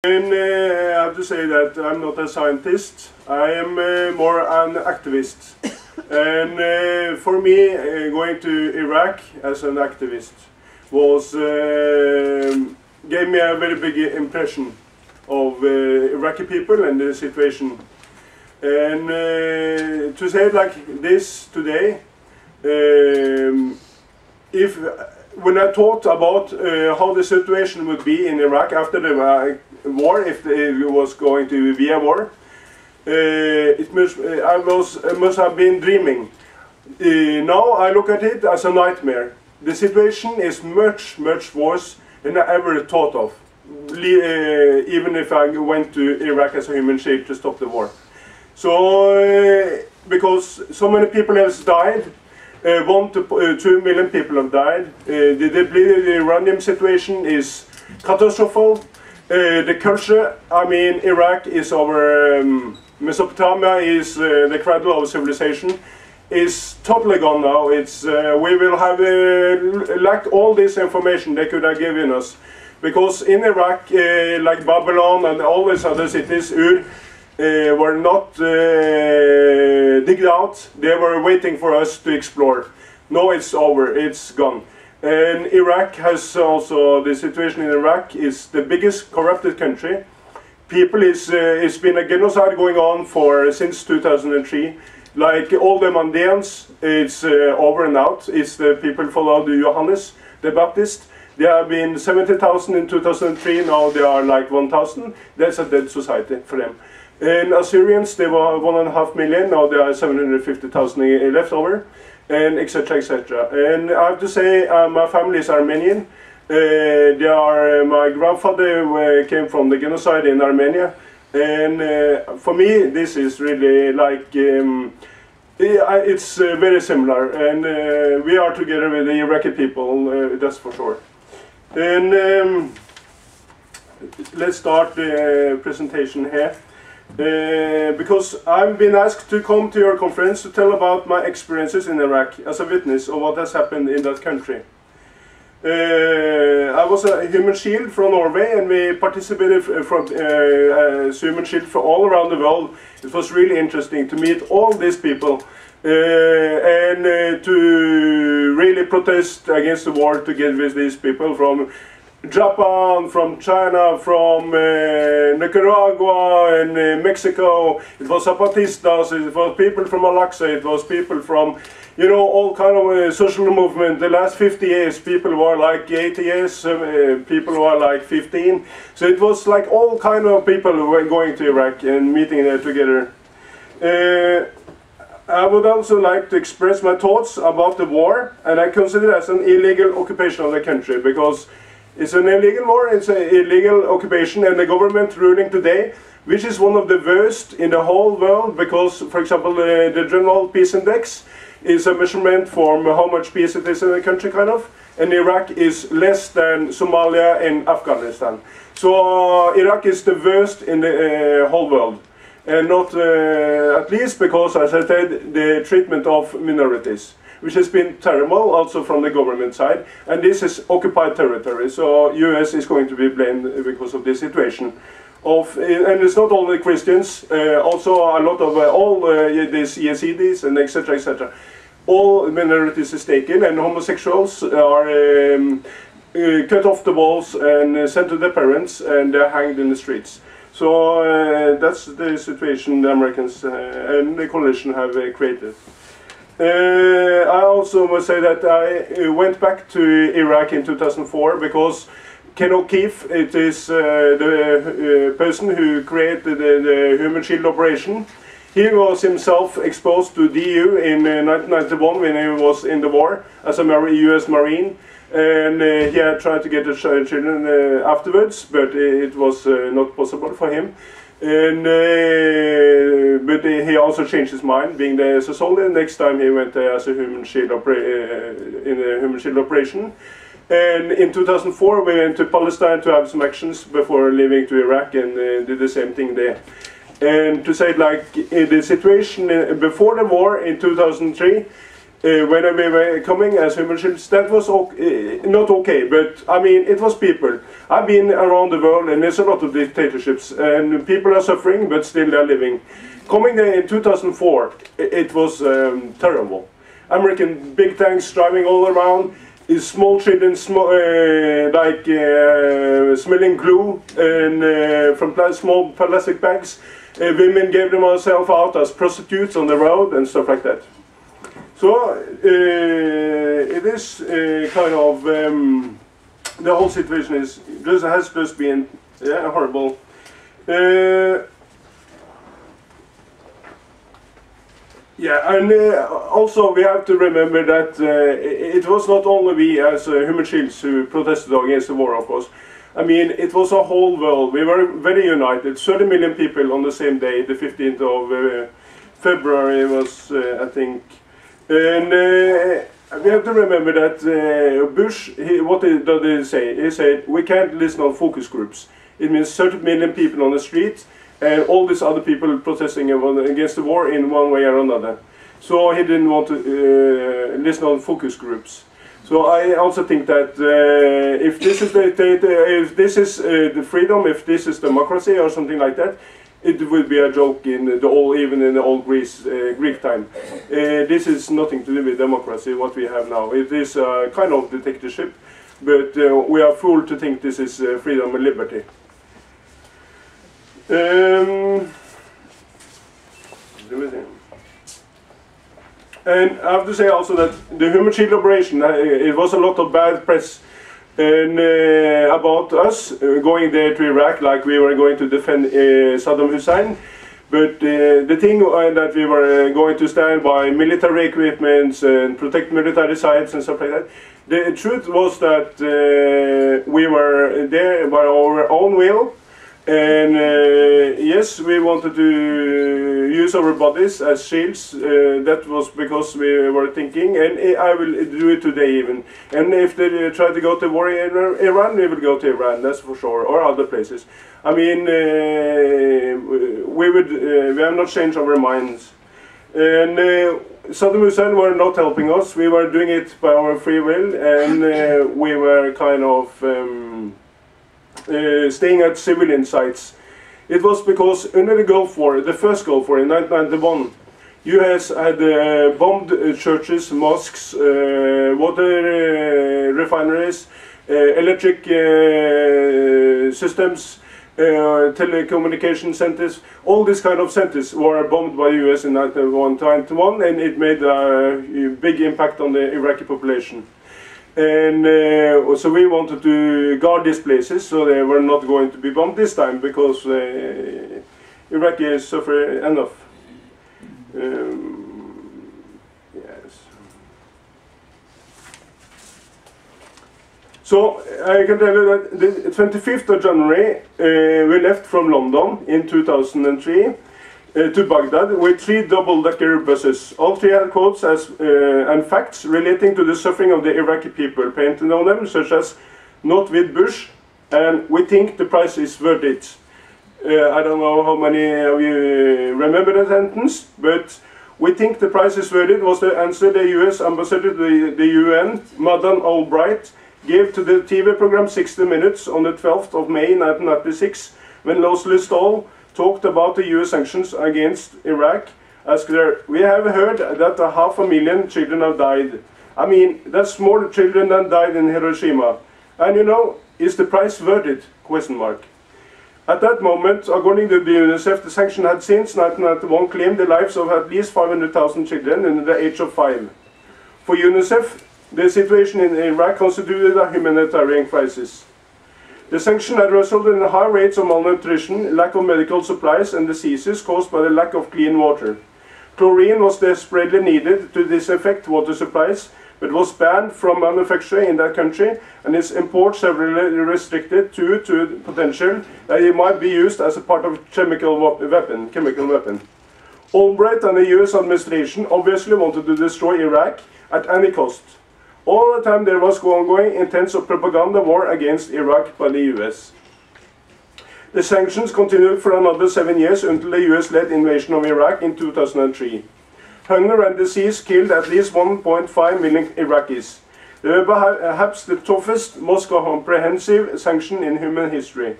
And I have to say that I'm not a scientist. I am more an activist. And for me, going to Iraq as an activist was gave me a very big impression of Iraqi people and the situation. And to say it like this today, when I thought about how the situation would be in Iraq after the war, if it was going to be a war, I must have been dreaming. Now I look at it as a nightmare. The situation is much worse than I ever thought of, even if I went to Iraq as a human shield to stop the war. So, because so many people have died, 1 to 2 million people have died. The uranium situation is catastrophic. The culture, I mean, Iraq is our Mesopotamia is the cradle of civilization, is totally gone now. It's we will have lacked all this information they could have given us, because in Iraq, like Babylon and all these other cities, were not digged out. They were waiting for us to explore. No, it's over. It's gone. And Iraq has also, the situation in Iraq is the biggest corrupted country. People it's been a genocide going on since 2003. Like all the Mandeans, it's over and out. It's the people follow the Johannes the Baptist. There have been 70,000 in 2003. Now there are like 1,000. That's a dead society for them. And Assyrians, they were 1.5 million. Now there are 750,000 left over, and etc. etc. And I have to say, my family is Armenian. My grandfather came from the genocide in Armenia, and for me this is really like it's very similar, and we are together with the Iraqi people, that's for sure. And let's start the presentation here. Because I've been asked to come to your conference to tell about my experiences in Iraq as a witness of what has happened in that country. I was a human shield from Norway, and we participated from human shield from all around the world. It was really interesting to meet all these people and to really protest against the war together with these people from Japan, from China, from Nicaragua and Mexico. It was Zapatistas, it was people from Iraque, it was people from, you know, all kind of social movement. The last 50 years, people were like 80 years, people were like 15. So it was like all kind of people who were going to Iraq and meeting there together. I would also like to express my thoughts about the war, and I consider it as an illegal occupation of the country, because it's an illegal war, it's an illegal occupation, and the government ruling today, which is one of the worst in the whole world, because, for example, the General Peace Index is a measurement for how much peace it is in the country, kind of, and Iraq is less than Somalia and Afghanistan. So Iraq is the worst in the whole world, and not at least because, as I said, the treatment of minorities, which has been terrible also from the government side, and this is occupied territory, so US is going to be blamed because of this situation. And it's not only Christians, also a lot of all these Yazidis and etc. etc. All minorities is taken, and homosexuals are cut off the balls and sent to their parents, and they're hanged in the streets. So that's the situation the Americans and the coalition have created. I also must say that I went back to Iraq in 2004 because Ken O'Keefe, it is the person who created the Human Shield operation. He was himself exposed to DU in 1991 when he was in the war as a US Marine, and he had tried to get the children afterwards, but it was not possible for him. And but he also changed his mind, being there as a soldier. Next time he went there as a human shield in a human shield operation. And in 2004 we went to Palestine to have some actions before leaving to Iraq, and did the same thing there. And to say, like, in the situation before the war in 2003, when we were coming as human shields, that was not okay, but I mean, it was people. I've been around the world and there's a lot of dictatorships and people are suffering, but still they're living. Coming there in 2004, it was terrible. American big tanks driving all around, small children smelling glue and from small plastic bags. Women gave themselves out as prostitutes on the road and stuff like that. So it is kind of the whole situation has just been horrible. Yeah, and also we have to remember that it was not only we as human shields who protested against the war, of course. I mean, it was a whole world. We were very united. 30 million people on the same day, the 15th of February was, I think. And we have to remember that Bush, what did he say? He said, we can't listen on focus groups. It means 30 million people on the street and all these other people protesting against the war in one way or another. So he didn't want to listen on focus groups. So I also think that if this is the freedom, if this is democracy or something like that, it would be a joke in the old, even in the old Greek time. This is nothing to do with democracy, what we have now. It is kind of dictatorship, but we are fooled to think this is freedom and liberty. And I have to say also that the human shield operation, it was a lot of bad press and about us going there to Iraq, like we were going to defend Saddam Hussein. But the thing that we were going to stand by military equipments and protect military sites and stuff like that, the truth was that we were there by our own will. And yes, we wanted to use our bodies as shields. That was because we were thinking, and I will do it today even. And if they try to go to war in Iran, we will go to Iran, that's for sure, or other places. I mean, we have not changed our minds. And Saddam Hussein were not helping us. We were doing it by our free will, and we were kind of staying at civilian sites. It was because under the Gulf War, the first Gulf War in 1991, US had bombed churches, mosques, water refineries, electric systems, telecommunication centers. All these kind of centers were bombed by US in 1991, and it made a big impact on the Iraqi population. And so we wanted to guard these places so they were not going to be bombed this time, because Iraqis suffer enough. Yes. So I can tell you that the 25th of January we left from London in 2003 to Baghdad with 3 double-decker buses. All 3 had quotes and facts relating to the suffering of the Iraqi people painted on them, such as "not with Bush" and "we think the price is worth it." I don't know how many of you remember that sentence, but "we think the price is worth it" was the answer the US ambassador to the UN, Madeleine Albright, gave to the TV program 60 Minutes on the 12th of May 1996, when Leslie Stahl talked about the US sanctions against Iraq. Asked her, "We have heard that 500,000 children have died. I mean, that's more children than died in Hiroshima. And you know, is the price worth it?" Question mark. At that moment, according to the UNICEF, the sanction had since 1991 claimed the lives of at least 500,000 children under the age of 5. For UNICEF, the situation in Iraq constituted a humanitarian crisis. The sanction had resulted in high rates of malnutrition, lack of medical supplies, and diseases caused by the lack of clean water. Chlorine was desperately needed to disinfect water supplies, but was banned from manufacture in that country, and its import severely restricted due to the potential that it might be used as a part of chemical weapon. Albright and the US administration obviously wanted to destroy Iraq at any cost. All the time there was ongoing intense propaganda war against Iraq by the US. The sanctions continued for another 7 years until the US-led invasion of Iraq in 2003. hunger and disease killed at least 1.5 million Iraqis. They were perhaps the toughest, most comprehensive sanction in human history.